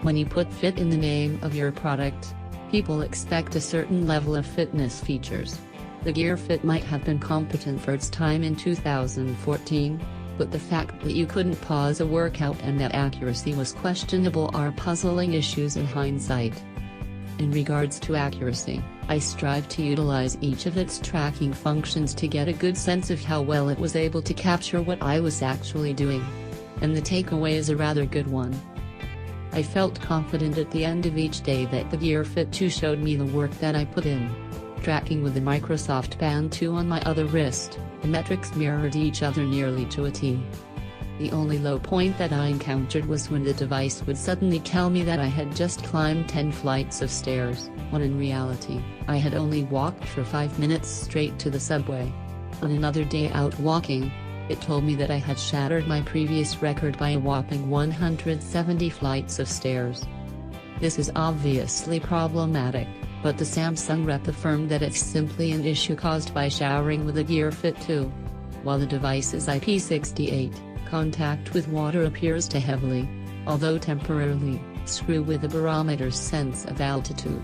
When you put fit in the name of your product, people expect a certain level of fitness features. The Gear Fit might have been competent for its time in 2014, but the fact that you couldn't pause a workout and that accuracy was questionable are puzzling issues in hindsight. In regards to accuracy, I strive to utilize each of its tracking functions to get a good sense of how well it was able to capture what I was actually doing. And the takeaway is a rather good one. I felt confident at the end of each day that the Gear Fit 2 showed me the work that I put in. Tracking with the Microsoft Band 2 on my other wrist, the metrics mirrored each other nearly to a T. The only low point that I encountered was when the device would suddenly tell me that I had just climbed 10 flights of stairs, when in reality, I had only walked for 5 minutes straight to the subway. On another day out walking, it told me that I had shattered my previous record by a whopping 170 flights of stairs. This is obviously problematic, but the Samsung rep affirmed that it's simply an issue caused by showering with the Gear Fit 2. While the device's IP68 contact with water appears to heavily, although temporarily, screw with the barometer's sense of altitude.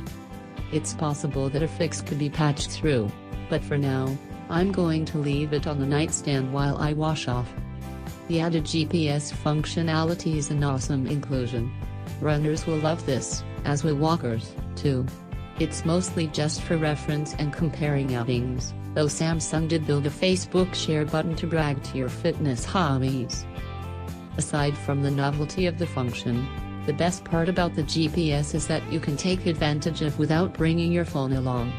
It's possible that a fix could be patched through, but for now, I'm going to leave it on the nightstand while I wash off. The added GPS functionality is an awesome inclusion. Runners will love this, as will walkers, too. It's mostly just for reference and comparing outings, though Samsung did build a Facebook share button to brag to your fitness hobbies. Aside from the novelty of the function, the best part about the GPS is that you can take advantage of without bringing your phone along.